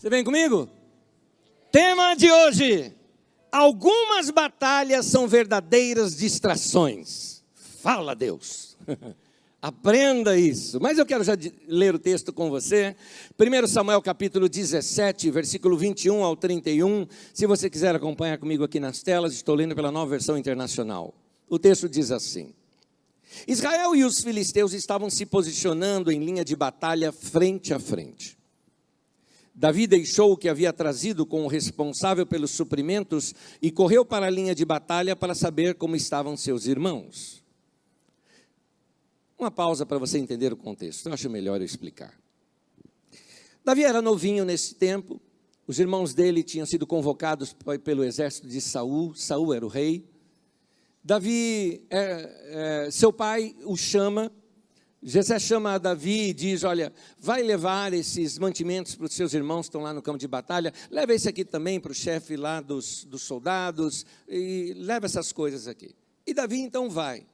Você vem comigo? Tema de hoje: algumas batalhas são verdadeiras distrações. Fala, Deus. Aprenda isso. Mas eu quero já ler o texto com você. 1 Samuel capítulo 17, versículo 21 ao 31. Se você quiser acompanhar comigo aqui nas telas, estou lendo pela Nova Versão Internacional. O texto diz assim: Israel e os filisteus estavam se posicionando em linha de batalha frente a frente. Davi deixou o que havia trazido com o responsável pelos suprimentos e correu para a linha de batalha para saber como estavam seus irmãos. Uma pausa para você entender o contexto, eu acho melhor eu explicar. Davi era novinho nesse tempo, os irmãos dele tinham sido convocados pelo exército de Saul, Saul era o rei. Davi, seu pai o chama, Jessé chama a Davi e diz: olha, vai levar esses mantimentos para os seus irmãos que estão lá no campo de batalha, leva esse aqui também para o chefe lá dos soldados, e leva essas coisas aqui. E Davi então vai.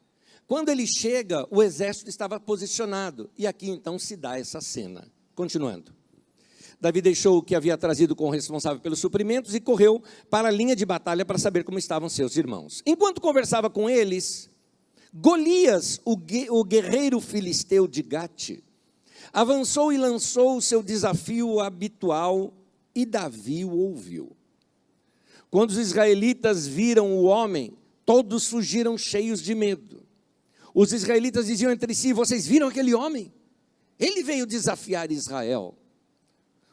Quando ele chega, o exército estava posicionado, e aqui então se dá essa cena. Continuando. Davi deixou o que havia trazido com o responsável pelos suprimentos e correu para a linha de batalha para saber como estavam seus irmãos. Enquanto conversava com eles, Golias, o guerreiro filisteu de Gate, avançou e lançou o seu desafio habitual, e Davi o ouviu. Quando os israelitas viram o homem, todos fugiram cheios de medo. Os israelitas diziam entre si: vocês viram aquele homem? Ele veio desafiar Israel.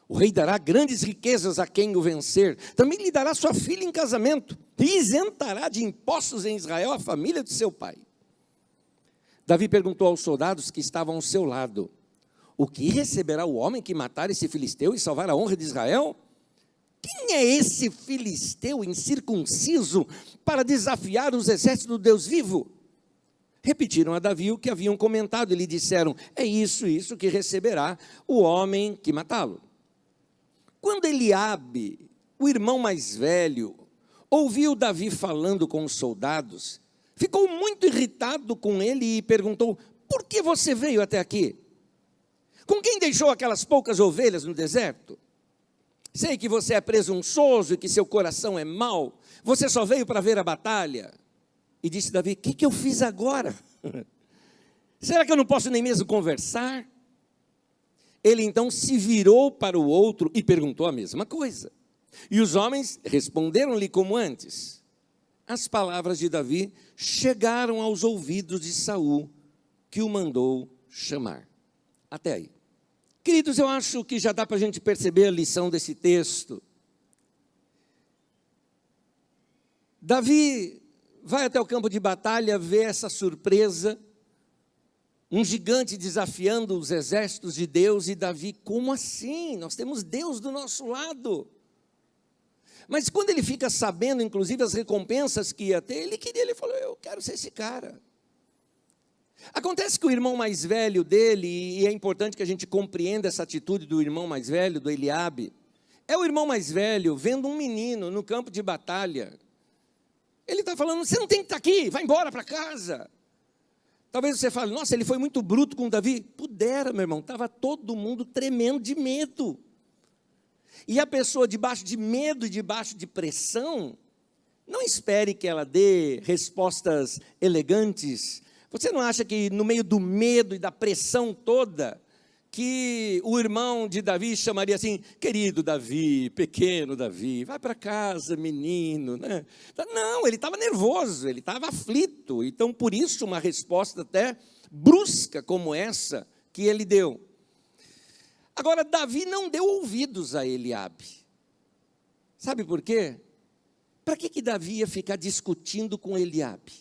O rei dará grandes riquezas a quem o vencer, também lhe dará sua filha em casamento, e isentará de impostos em Israel a família de seu pai. Davi perguntou aos soldados que estavam ao seu lado: o que receberá o homem que matar esse filisteu e salvar a honra de Israel? Quem é esse filisteu incircunciso para desafiar os exércitos do Deus vivo? Repetiram a Davi o que haviam comentado e lhe disseram: é isso que receberá o homem que matá-lo. Quando Eliabe, o irmão mais velho, ouviu Davi falando com os soldados, ficou muito irritado com ele e perguntou: por que você veio até aqui? Com quem deixou aquelas poucas ovelhas no deserto? Sei que você é presunçoso e que seu coração é mau, você só veio para ver a batalha. E disse Davi: o que eu fiz agora? Será que eu não posso nem mesmo conversar? Ele então se virou para o outro e perguntou a mesma coisa. E os homens responderam-lhe como antes. As palavras de Davi chegaram aos ouvidos de Saul, que o mandou chamar. Até aí. Queridos, eu acho que já dá para a gente perceber a lição desse texto. Davi vai até o campo de batalha, vê essa surpresa, um gigante desafiando os exércitos de Deus, e Davi: como assim? Nós temos Deus do nosso lado. Mas quando ele fica sabendo, inclusive, as recompensas que ia ter, ele falou: eu quero ser esse cara. Acontece que o irmão mais velho dele, e é importante que a gente compreenda essa atitude do irmão mais velho, do Eliabe, é o irmão mais velho vendo um menino no campo de batalha. Ele está falando: você não tem que estar aqui, vai embora para casa. Talvez você fale: nossa, ele foi muito bruto com Davi. Pudera, meu irmão, estava todo mundo tremendo de medo. E a pessoa debaixo de medo e debaixo de pressão, não espere que ela dê respostas elegantes. Você não acha que no meio do medo e da pressão toda, que o irmão de Davi chamaria assim: querido Davi, pequeno Davi, vai para casa, menino, né? Não, ele estava nervoso, ele estava aflito. Então, por isso, uma resposta até brusca como essa que ele deu. Agora, Davi não deu ouvidos a Eliabe. Sabe por quê? Para que Davi ia ficar discutindo com Eliabe?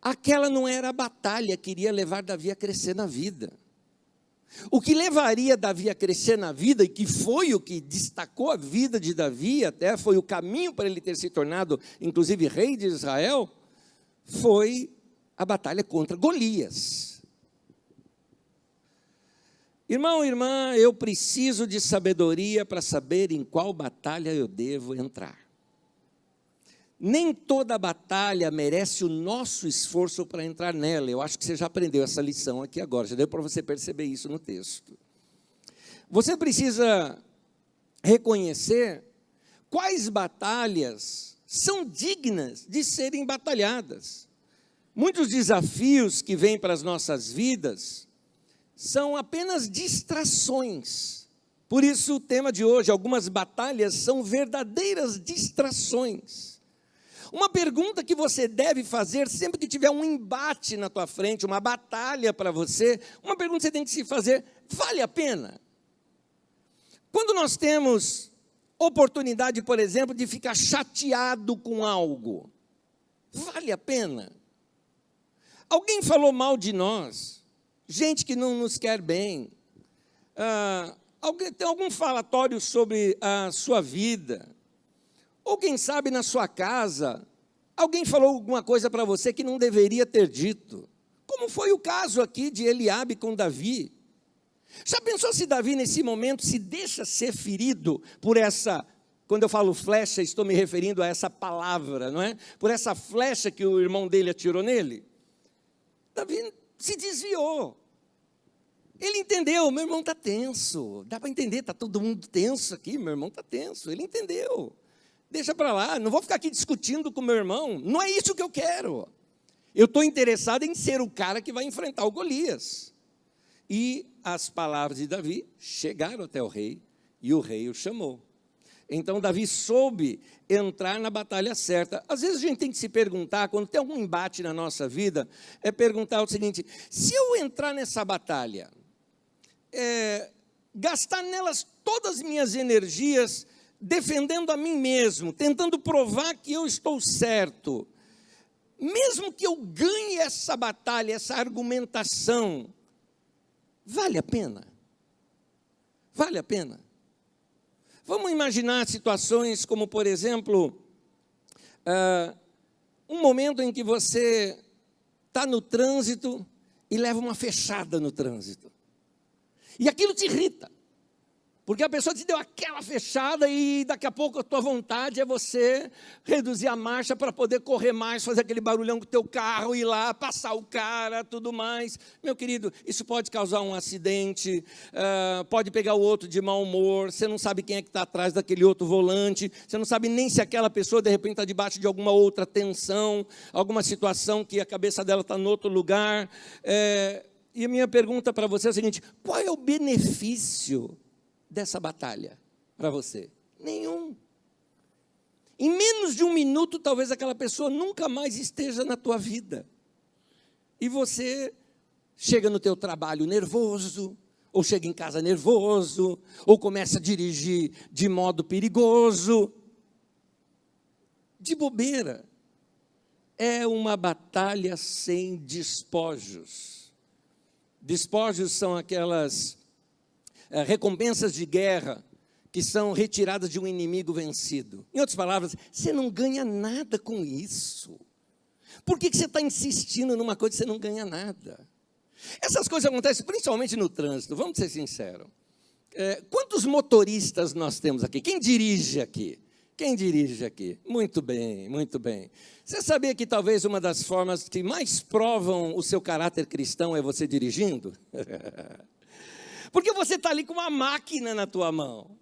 Aquela não era a batalha que iria levar Davi a crescer na vida. O que levaria Davi a crescer na vida, e que foi o que destacou a vida de Davi, até foi o caminho para ele ter se tornado, inclusive, rei de Israel, foi a batalha contra Golias. Irmão, irmã, eu preciso de sabedoria para saber em qual batalha eu devo entrar. Nem toda batalha merece o nosso esforço para entrar nela. Eu acho que você já aprendeu essa lição aqui agora, já deu para você perceber isso no texto. Você precisa reconhecer quais batalhas são dignas de serem batalhadas. Muitos desafios que vêm para as nossas vidas são apenas distrações. Por isso o tema de hoje, algumas batalhas são verdadeiras distrações. Uma pergunta que você deve fazer sempre que tiver um embate na tua frente, uma batalha para você, uma pergunta que você tem que se fazer: vale a pena? Quando nós temos oportunidade, por exemplo, de ficar chateado com algo, vale a pena? Alguém falou mal de nós, gente que não nos quer bem, tem algum falatório sobre a sua vida, ou quem sabe na sua casa, alguém falou alguma coisa para você que não deveria ter dito, como foi o caso aqui de Eliabe com Davi. Já pensou se Davi nesse momento se deixa ser ferido por essa, quando eu falo flecha, estou me referindo a essa palavra, não é? Por essa flecha que o irmão dele atirou nele? Davi se desviou. Ele entendeu, meu irmão está tenso, dá para entender, está todo mundo tenso aqui, meu irmão está tenso, ele entendeu. Deixa para lá, não vou ficar aqui discutindo com meu irmão, não é isso que eu quero. Eu estou interessado em ser o cara que vai enfrentar o Golias. E as palavras de Davi chegaram até o rei, e o rei o chamou. Então Davi soube entrar na batalha certa. Às vezes a gente tem que se perguntar, quando tem algum embate na nossa vida, é perguntar o seguinte: se eu entrar nessa batalha, gastar nelas todas as minhas energias, defendendo a mim mesmo, tentando provar que eu estou certo, mesmo que eu ganhe essa batalha, essa argumentação, vale a pena? Vale a pena? Vamos imaginar situações como, por exemplo, um momento em que você está no trânsito e leva uma fechada no trânsito. E aquilo te irrita, porque a pessoa te deu aquela fechada e daqui a pouco a tua vontade é você reduzir a marcha para poder correr mais, fazer aquele barulhão com o teu carro, ir lá, passar o cara, tudo mais. Meu querido, isso pode causar um acidente, pode pegar o outro de mau humor, você não sabe quem é que está atrás daquele outro volante, você não sabe nem se aquela pessoa de repente está debaixo de alguma outra tensão, alguma situação que a cabeça dela está em outro lugar. E a minha pergunta para você é a seguinte: qual é o benefício dessa batalha para você? Nenhum. Em menos de um minuto, talvez aquela pessoa nunca mais esteja na tua vida. E você chega no teu trabalho nervoso, ou chega em casa nervoso, ou começa a dirigir de modo perigoso. De bobeira. É uma batalha sem despojos. Despojos são aquelas recompensas de guerra que são retiradas de um inimigo vencido. Em outras palavras, você não ganha nada com isso. Por que você está insistindo numa coisa que você não ganha nada? Essas coisas acontecem principalmente no trânsito, vamos ser sinceros. Quantos motoristas nós temos aqui? Quem dirige aqui? Quem dirige aqui? Muito bem, muito bem. Você sabia que talvez uma das formas que mais provam o seu caráter cristão é você dirigindo? Porque você está ali com uma máquina na tua mão.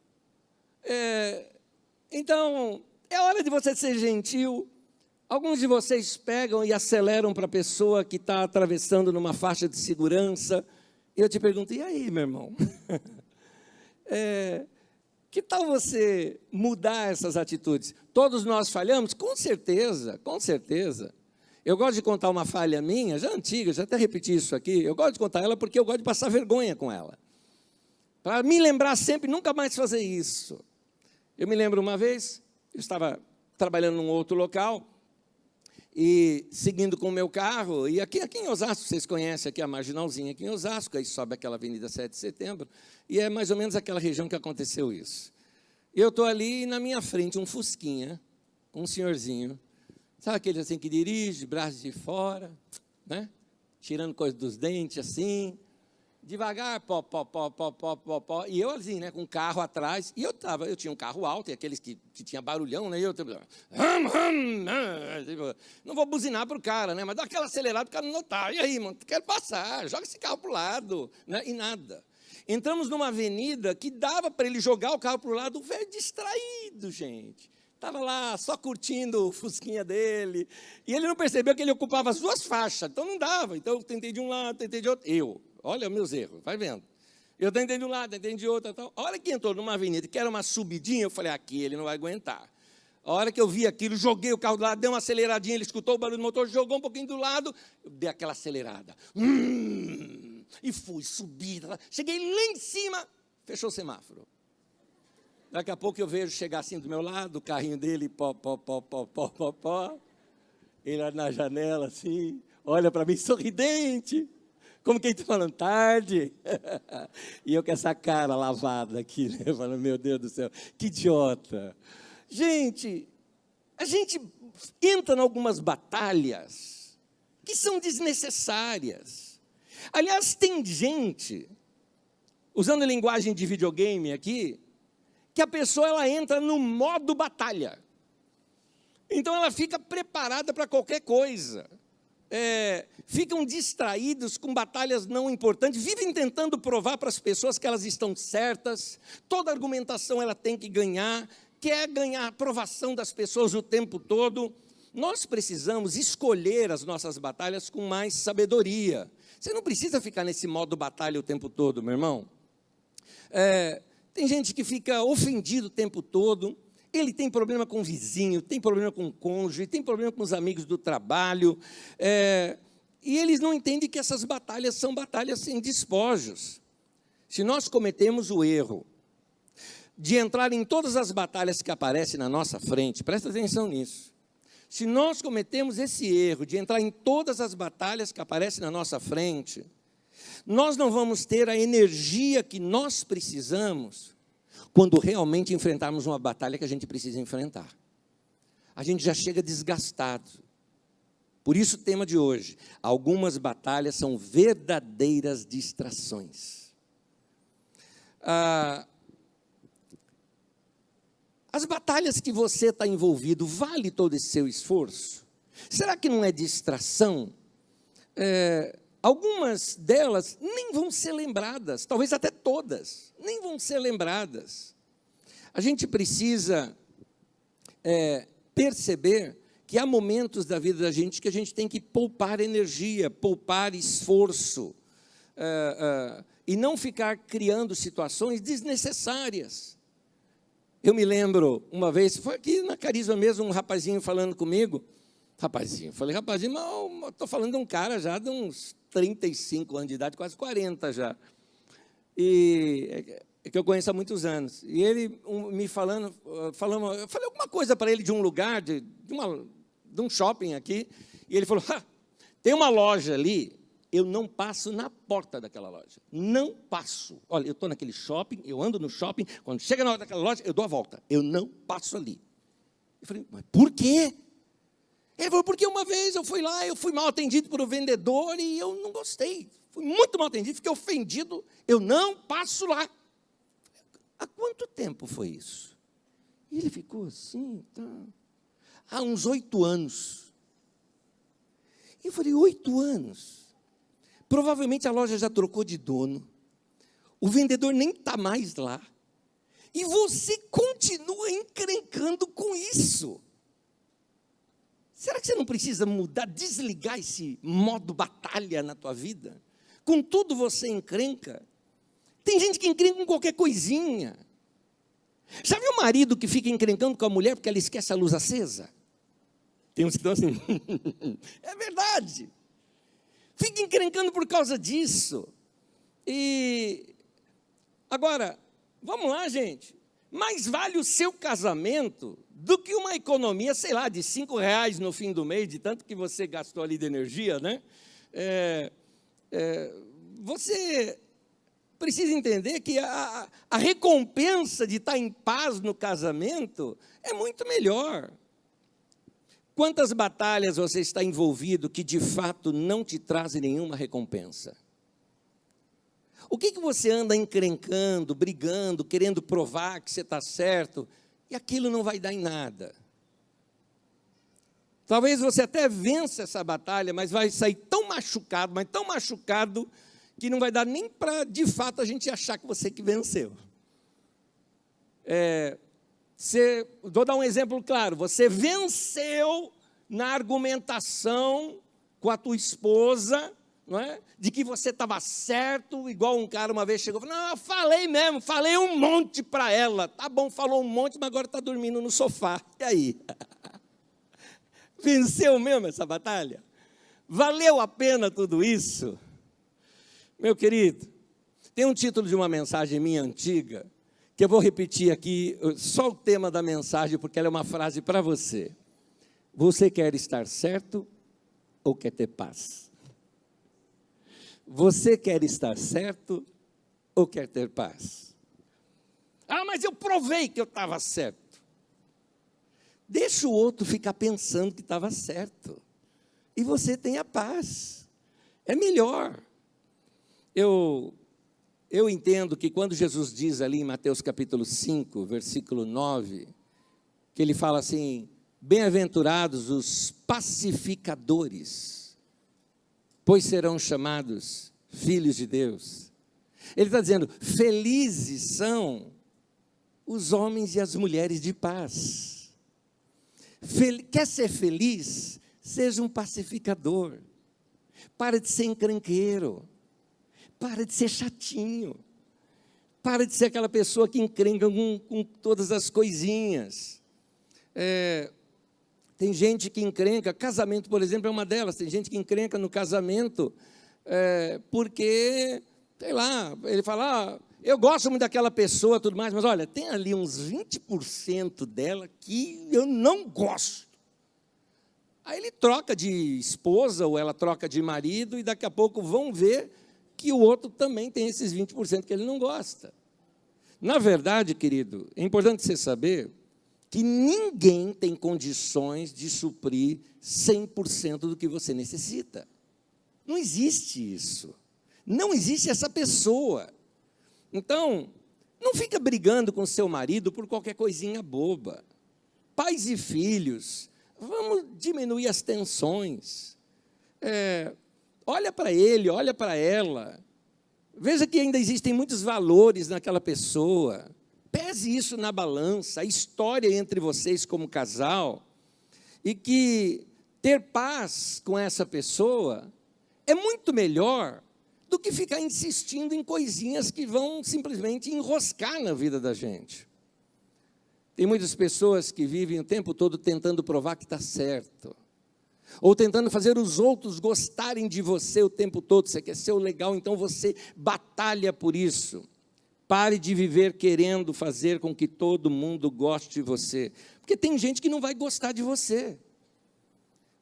Então, é hora de você ser gentil. Alguns de vocês pegam e aceleram para a pessoa que está atravessando numa faixa de segurança. E eu te pergunto: e aí, meu irmão? Que tal você mudar essas atitudes? Todos nós falhamos? Com certeza, com certeza. Eu gosto de contar uma falha minha, já antiga, já até repeti isso aqui. Eu gosto de contar ela porque eu gosto de passar vergonha com ela. Para me lembrar sempre, nunca mais fazer isso. Eu me lembro uma vez, eu estava trabalhando num outro local, e seguindo com o meu carro, e aqui em Osasco, vocês conhecem aqui a Marginalzinha, aqui em Osasco, aí sobe aquela Avenida 7 de Setembro, e é mais ou menos aquela região que aconteceu isso. E eu estou ali, e na minha frente, um fusquinha, um senhorzinho, sabe aquele assim que dirige, braços de fora, né? Tirando coisa dos dentes, assim, devagar, pó, e eu assim, né, com o carro atrás, e eu tinha um carro alto, e aqueles que tinha barulhão, né, e eu não vou buzinar para o cara, né, mas dá aquela acelerada para o cara não notar. E aí, mano, quero passar, joga esse carro para o lado, né, e nada. Entramos numa avenida que dava para ele jogar o carro para o lado, o velho distraído, gente. Estava lá só curtindo o fusquinha dele. E ele não percebeu que ele ocupava as duas faixas, então não dava. Então eu tentei de um lado, tentei de outro. Olha meus erros, vai vendo. Eu tentei de um lado, tentei de outro. Então, a hora que entrou numa avenida, que era uma subidinha, eu falei, aqui ele não vai aguentar. A hora que eu vi aquilo, joguei o carro do lado, dei uma aceleradinha, ele escutou o barulho do motor, jogou um pouquinho do lado, eu dei aquela acelerada. E fui, subi, cheguei lá em cima, fechou o semáforo. Daqui a pouco eu vejo chegar assim do meu lado, o carrinho dele, pó. Ele na janela assim, olha para mim sorridente, como quem está falando, tarde. E eu com essa cara lavada aqui, né, falando, meu Deus do céu, que idiota. Gente, a gente entra em algumas batalhas que são desnecessárias. Aliás, tem gente, usando a linguagem de videogame aqui, que a pessoa ela entra no modo batalha. Então ela fica preparada para qualquer coisa. Ficam distraídos com batalhas não importantes, vivem tentando provar para as pessoas que elas estão certas, toda argumentação ela tem que ganhar, quer ganhar a aprovação das pessoas o tempo todo. Nós precisamos escolher as nossas batalhas com mais sabedoria. Você não precisa ficar nesse modo batalha o tempo todo, meu irmão. Tem gente que fica ofendido o tempo todo, ele tem problema com o vizinho, tem problema com o cônjuge, tem problema com os amigos do trabalho, e eles não entendem que essas batalhas são batalhas sem despojos. Se nós cometemos o erro de entrar em todas as batalhas que aparecem na nossa frente, presta atenção nisso, se nós cometemos esse erro de entrar em todas as batalhas que aparecem na nossa frente, nós não vamos ter a energia que nós precisamos quando realmente enfrentarmos uma batalha que a gente precisa enfrentar. A gente já chega desgastado. Por isso o tema de hoje, algumas batalhas são verdadeiras distrações. As batalhas que você está envolvido, vale todo esse seu esforço? Será que não é distração? Algumas delas nem vão ser lembradas, talvez até todas, nem vão ser lembradas. A gente precisa perceber que há momentos da vida da gente que a gente tem que poupar energia, poupar esforço, e não ficar criando situações desnecessárias. Eu me lembro, uma vez, foi aqui na Carisma mesmo, um rapazinho falando comigo, falei, rapazinho, mas estou falando de um cara já de uns 35 anos de idade, quase 40 já, que eu conheço há muitos anos, e ele me falando, eu falei alguma coisa para ele de um lugar, de um shopping aqui, e ele falou, tem uma loja ali, eu não passo na porta daquela loja, não passo, olha, eu estou naquele shopping, eu ando no shopping, quando chega na hora daquela loja, eu dou a volta, eu não passo ali. Eu falei, mas por quê? Ele falou, porque uma vez eu fui lá, eu fui mal atendido por um vendedor e eu não gostei, fui muito mal atendido, fiquei ofendido, eu não passo lá. Há quanto tempo foi isso? E ele ficou assim, tá. Há uns 8 anos. E eu falei, 8 anos? Provavelmente a loja já trocou de dono, o vendedor nem está mais lá, e você continua encrencando com isso. Será que você não precisa mudar, desligar esse modo batalha na tua vida? Com tudo você encrenca. Tem gente que encrenca com qualquer coisinha. Já viu o marido que fica encrencando com a mulher porque ela esquece a luz acesa? Tem uns que estão assim, é verdade. Fica encrencando por causa disso. E agora, vamos lá, gente. Mais vale o seu casamento do que uma economia, sei lá, de R$5 no fim do mês, de tanto que você gastou ali de energia, né? Você precisa entender que a recompensa de estar em paz no casamento é muito melhor. Quantas batalhas você está envolvido que de fato não te trazem nenhuma recompensa? O que você anda encrencando, brigando, querendo provar que você está certo, e aquilo não vai dar em nada? Talvez você até vença essa batalha, mas vai sair tão machucado, mas tão machucado, que não vai dar nem para, de fato, a gente achar que você que venceu. Vou dar um exemplo claro. Você venceu na argumentação com a tua esposa, não é? De que você estava certo, igual um cara uma vez chegou e falou, não, eu falei mesmo, falei um monte para ela. Tá bom, falou um monte, mas agora está dormindo no sofá. E aí? Venceu mesmo essa batalha? Valeu a pena tudo isso? Meu querido, tem um título de uma mensagem minha antiga, que eu vou repetir aqui, só o tema da mensagem, porque ela é uma frase para você. Você quer estar certo ou quer ter paz? Você quer estar certo ou quer ter paz? Ah, mas eu provei que eu estava certo. Deixa o outro ficar pensando que estava certo. E você tem a paz. É melhor. Eu entendo que quando Jesus diz ali em Mateus capítulo 5, versículo 9, que ele fala assim, bem-aventurados os pacificadores, pois serão chamados filhos de Deus. Ele está dizendo, felizes são os homens e as mulheres de paz. Quer ser feliz? Seja um pacificador. Para de ser encrenqueiro. Para de ser chatinho. Para de ser aquela pessoa que encrenca com todas as coisinhas. Tem gente que encrenca, casamento, por exemplo, é uma delas. Tem gente que encrenca no casamento porque, sei lá, ele fala, eu gosto muito daquela pessoa, tudo mais, mas olha, tem ali uns 20% dela que eu não gosto. Aí ele troca de esposa ou ela troca de marido e daqui a pouco vão ver que o outro também tem esses 20% que ele não gosta. Na verdade, querido, é importante você saber que ninguém tem condições de suprir 100% do que você necessita. Não existe isso. Não existe essa pessoa. Então, não fica brigando com seu marido por qualquer coisinha boba. Pais e filhos, vamos diminuir as tensões. Olha para ele, olha para ela. Veja que ainda existem muitos valores naquela pessoa. Pese isso na balança, a história entre vocês como casal, e que ter paz com essa pessoa é muito melhor do que ficar insistindo em coisinhas que vão simplesmente enroscar na vida da gente. Tem muitas pessoas que vivem o tempo todo tentando provar que está certo, ou tentando fazer os outros gostarem de você o tempo todo. Você quer ser o legal, então você batalha por isso. Pare de viver querendo fazer com que todo mundo goste de você, porque tem gente que não vai gostar de você.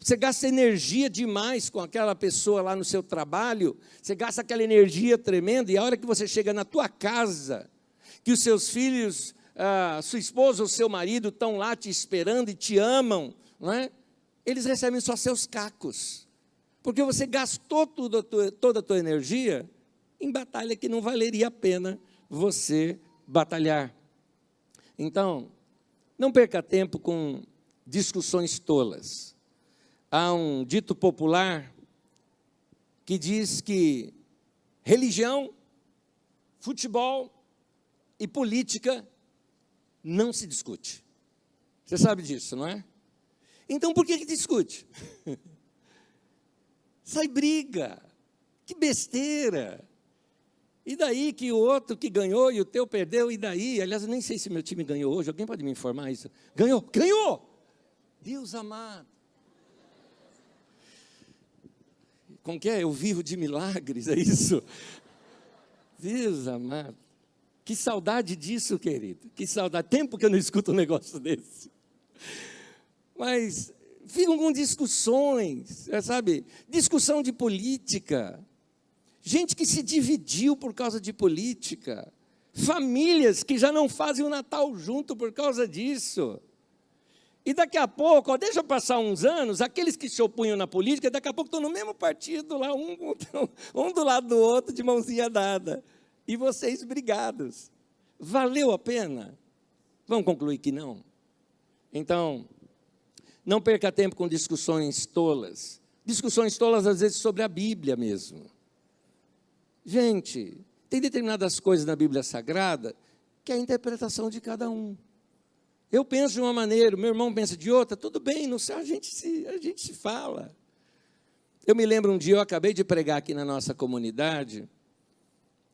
Você gasta energia demais com aquela pessoa lá no seu trabalho, você gasta aquela energia tremenda, e a hora que você chega na tua casa, que os seus filhos, sua esposa ou seu marido estão lá te esperando e te amam, não é? Eles recebem só seus cacos, porque você gastou toda a tua energia em batalha que não valeria a pena você batalhar. Então, não perca tempo com discussões tolas. Há um dito popular que diz que religião, futebol e política não se discute. Você sabe disso, não é? Então, por que discute? Sai briga. Que besteira. E daí que o outro que ganhou e o teu perdeu, e daí? Aliás, eu nem sei se meu time ganhou hoje, alguém pode me informar isso? Ganhou! Ganhou! Deus amado. Como que é? Eu vivo de milagres, é isso? Deus amado. Que saudade disso, querido. Que saudade. Tempo que eu não escuto um negócio desse. Mas ficam com discussões, sabe? Discussão de política. Gente que se dividiu por causa de política. Famílias que já não fazem o Natal junto por causa disso. E daqui a pouco, deixa passar uns anos, aqueles que se opunham na política, daqui a pouco estão no mesmo partido, lá, um do lado do outro, de mãozinha dada. E vocês brigados. Valeu a pena? Vamos concluir que não. Então, não perca tempo com discussões tolas. Discussões tolas, às vezes, sobre a Bíblia mesmo. Gente, tem determinadas coisas na Bíblia Sagrada que é a interpretação de cada um. Eu penso de uma maneira, o meu irmão pensa de outra, tudo bem, no céu a gente se fala. Eu me lembro um dia, eu acabei de pregar aqui na nossa comunidade,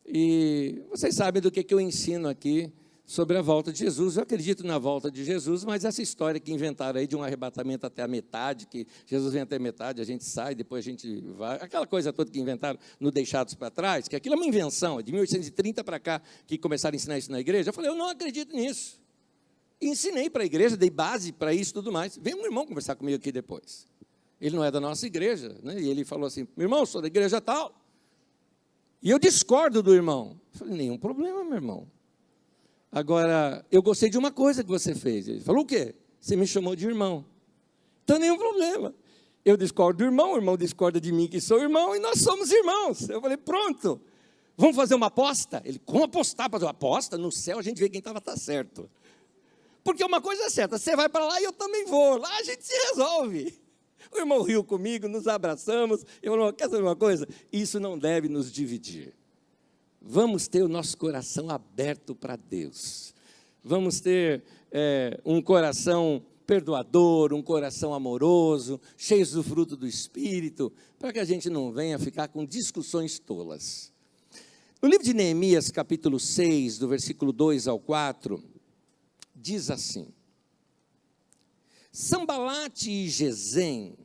e vocês sabem do que eu ensino aqui sobre a volta de Jesus. Eu acredito na volta de Jesus, mas essa história que inventaram aí de um arrebatamento até a metade, que Jesus vem até a metade, a gente sai, depois a gente vai, aquela coisa toda que inventaram no Deixados para Trás, que aquilo é uma invenção, é de 1830 para cá que começaram a ensinar isso na igreja. Eu falei, eu não acredito nisso. E ensinei para a igreja, dei base para isso e tudo mais. Veio um irmão conversar comigo aqui depois. Ele não é da nossa igreja, né? E ele falou assim, meu irmão, eu sou da igreja tal. E eu discordo do irmão. Eu falei, nenhum problema, meu irmão. Agora, eu gostei de uma coisa que você fez. Ele falou, o quê? Você me chamou de irmão. Então, nenhum problema. Eu discordo do irmão, o irmão discorda de mim que sou irmão, e nós somos irmãos. Eu falei, pronto. Vamos fazer uma aposta? Ele, como apostar? Fazer uma aposta? No céu a gente vê quem estava certo. Porque uma coisa é certa, você vai para lá e eu também vou. Lá a gente se resolve. O irmão riu comigo, nos abraçamos. Eu falei, quer saber uma coisa? Isso não deve nos dividir. Vamos ter o nosso coração aberto para Deus. Vamos ter um coração perdoador, um coração amoroso, cheio do fruto do Espírito, para que a gente não venha ficar com discussões tolas. No livro de Neemias, capítulo 6, do versículo 2 ao 4, diz assim, Sambalate e Gesem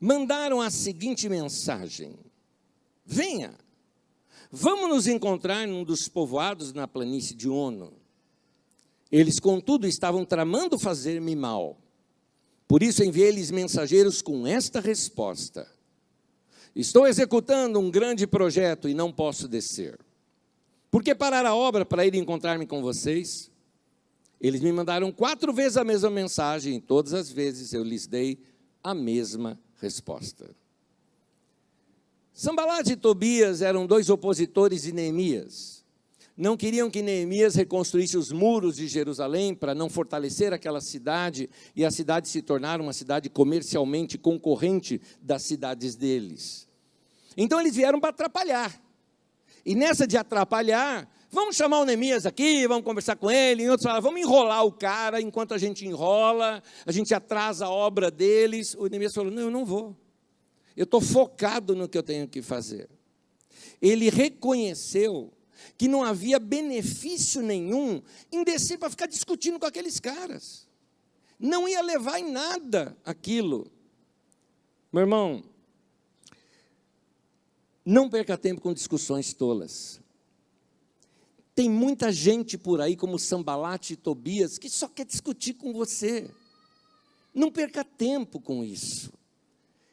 mandaram a seguinte mensagem, venha, vamos nos encontrar num dos povoados na planície de Ono. Eles, contudo, estavam tramando fazer-me mal. Por isso enviei-lhes mensageiros com esta resposta, estou executando um grande projeto e não posso descer. Por que parar a obra para ir encontrar-me com vocês? Eles me mandaram 4 vezes a mesma mensagem, e todas as vezes eu lhes dei a mesma resposta. Sambalate e Tobias eram 2 opositores de Neemias. Não queriam que Neemias reconstruísse os muros de Jerusalém para não fortalecer aquela cidade e a cidade se tornar uma cidade comercialmente concorrente das cidades deles. Então eles vieram para atrapalhar. E nessa de atrapalhar, vamos chamar o Neemias aqui, vamos conversar com ele. E outros falaram, vamos enrolar o cara, enquanto a gente enrola, a gente atrasa a obra deles. O Neemias falou, não, eu não vou. Eu estou focado no que eu tenho que fazer. Ele reconheceu que não havia benefício nenhum em descer para ficar discutindo com aqueles caras. Não ia levar em nada aquilo. Meu irmão, não perca tempo com discussões tolas. Tem muita gente por aí, como Sambalate e Tobias, que só quer discutir com você. Não perca tempo com isso.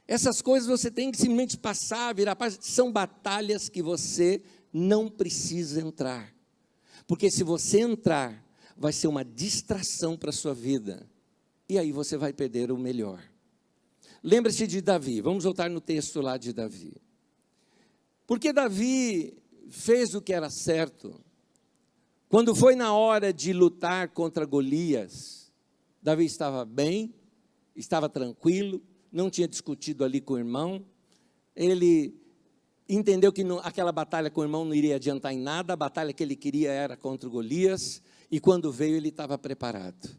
Essas coisas você tem que simplesmente passar, virar página. São batalhas que você não precisa entrar. Porque se você entrar, vai ser uma distração para a sua vida. E aí você vai perder o melhor. Lembre-se de Davi. Vamos voltar no texto lá de Davi. Porque Davi fez o que era certo. Quando foi na hora de lutar contra Golias, Davi estava bem, estava tranquilo, não tinha discutido ali com o irmão. Ele entendeu que aquela batalha com o irmão não iria adiantar em nada, a batalha que ele queria era contra Golias, e quando veio ele estava preparado.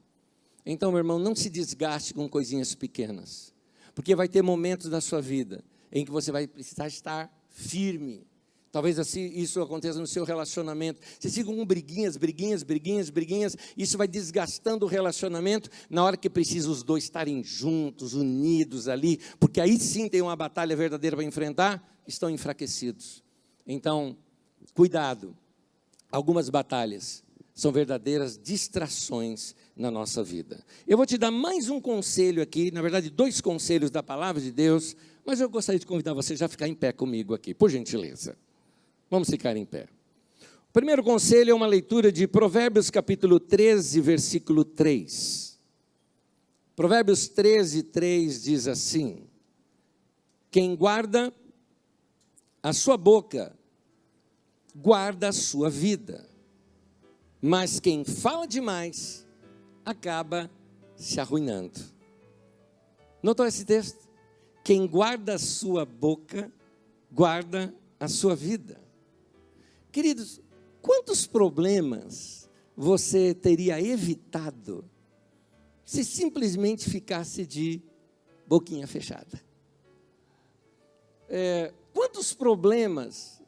Então, meu irmão, não se desgaste com coisinhas pequenas, porque vai ter momentos da sua vida em que você vai precisar estar firme. Talvez assim isso aconteça no seu relacionamento. Você fica com briguinhas, isso vai desgastando o relacionamento. Na hora que precisa os dois estarem juntos, unidos ali, porque aí sim tem uma batalha verdadeira para enfrentar, estão enfraquecidos. Então, cuidado. Algumas batalhas são verdadeiras distrações na nossa vida. Eu vou te dar mais um conselho aqui, na verdade 2 conselhos da palavra de Deus, mas eu gostaria de convidar você já a ficar em pé comigo aqui, por gentileza. Vamos ficar em pé. O primeiro conselho é uma leitura de Provérbios capítulo 13, versículo 3. Provérbios 13, 3 diz assim, quem guarda a sua boca, guarda a sua vida, mas quem fala demais, acaba se arruinando. Notou esse texto? Quem guarda a sua boca, guarda a sua vida. Queridos, quantos problemas você teria evitado se simplesmente ficasse de boquinha fechada? Quantos problemas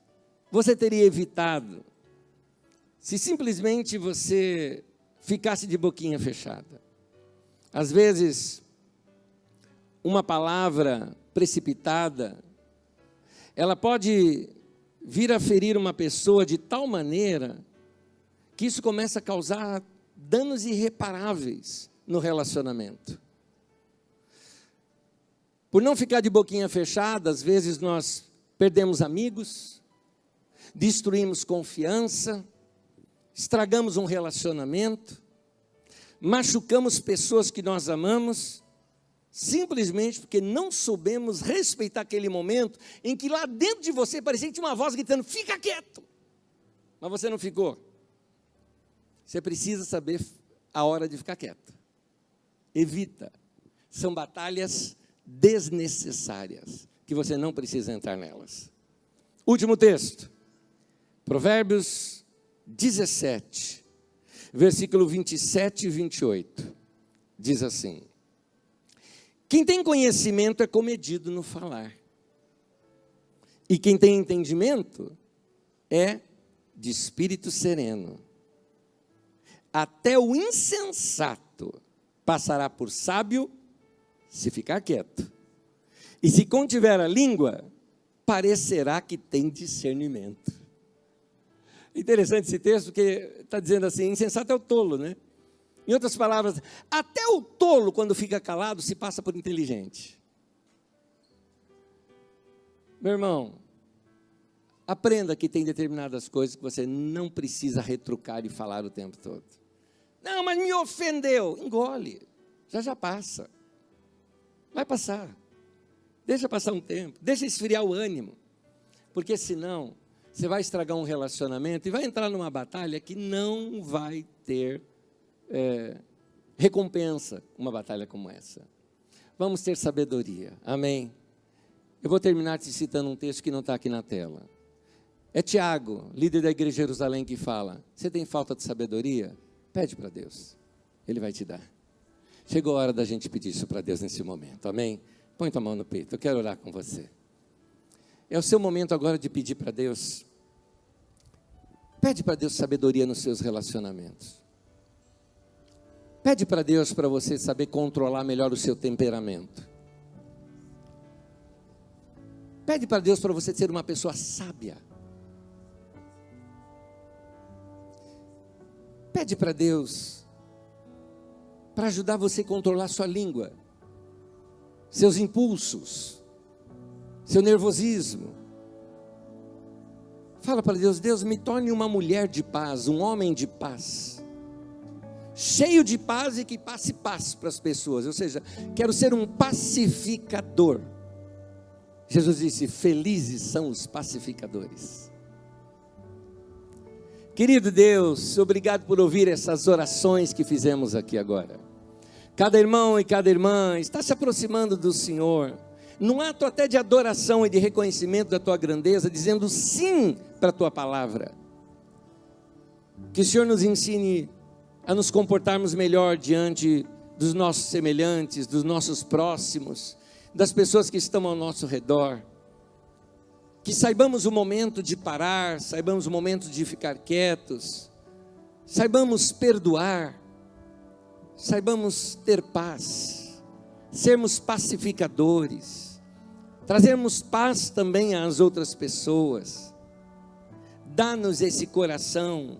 você teria evitado se simplesmente você ficasse de boquinha fechada? Às vezes, uma palavra precipitada, ela pode vir a ferir uma pessoa de tal maneira que isso começa a causar danos irreparáveis no relacionamento. Por não ficar de boquinha fechada, às vezes nós perdemos amigos, destruímos confiança, estragamos um relacionamento, machucamos pessoas que nós amamos, simplesmente porque não soubemos respeitar aquele momento em que lá dentro de você parecia que tinha uma voz gritando, fica quieto, mas você não ficou. Você precisa saber a hora de ficar quieto. Evita. São batalhas desnecessárias, que você não precisa entrar nelas. Último texto, Provérbios 17, versículo 27 e 28, diz assim: quem tem conhecimento é comedido no falar, e quem tem entendimento é de espírito sereno. Até o insensato passará por sábio se ficar quieto, e se contiver a língua, parecerá que tem discernimento. Interessante esse texto, porque está dizendo assim, insensato é o tolo, né? Em outras palavras, até o tolo, quando fica calado, se passa por inteligente. Meu irmão, aprenda que tem determinadas coisas que você não precisa retrucar e falar o tempo todo. Não, mas me ofendeu. Engole, já passa. Vai passar. Deixa passar um tempo, deixa esfriar o ânimo. Porque senão, você vai estragar um relacionamento e vai entrar numa batalha que não vai ter recompensa, uma batalha como essa. Vamos ter sabedoria, amém? Eu vou terminar te citando um texto que não está aqui na tela. É Tiago, líder da igreja de Jerusalém, que fala, você tem falta de sabedoria? Pede para Deus, Ele vai te dar. Chegou a hora da gente pedir isso para Deus nesse momento, amém? Põe tua mão no peito, eu quero orar com você. É o seu momento agora de pedir para Deus. Pede para Deus sabedoria nos seus relacionamentos. Pede para Deus para você saber controlar melhor o seu temperamento. Pede para Deus para você ser uma pessoa sábia. Pede para Deus para ajudar você a controlar sua língua, seus impulsos, seu nervosismo. Fala para Deus, Deus me torne uma mulher de paz, um homem de paz, cheio de paz e que passe paz para as pessoas, ou seja, quero ser um pacificador. Jesus disse, felizes são os pacificadores. Querido Deus, obrigado por ouvir essas orações que fizemos aqui agora. Cada irmão e cada irmã está se aproximando do Senhor, num ato até de adoração e de reconhecimento da tua grandeza, dizendo sim para a tua palavra. Que o Senhor nos ensine a nos comportarmos melhor diante dos nossos semelhantes, dos nossos próximos, das pessoas que estão ao nosso redor. Que saibamos o momento de parar, saibamos o momento de ficar quietos, saibamos perdoar, saibamos ter paz, sermos pacificadores, trazermos paz também às outras pessoas. Dá-nos esse coração,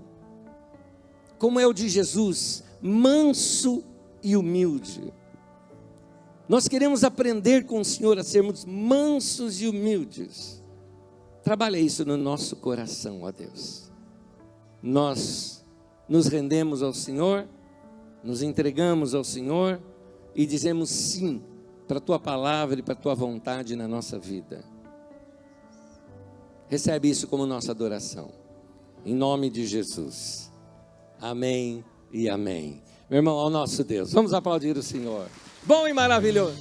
como é o de Jesus, manso e humilde. Nós queremos aprender com o Senhor a sermos mansos e humildes. Trabalha isso no nosso coração, ó Deus. Nós nos rendemos ao Senhor, nos entregamos ao Senhor e dizemos sim para a tua palavra e para a tua vontade na nossa vida. Recebe isso como nossa adoração, em nome de Jesus. Amém e amém. Meu irmão, ao nosso Deus, vamos aplaudir o Senhor. Bom e maravilhoso.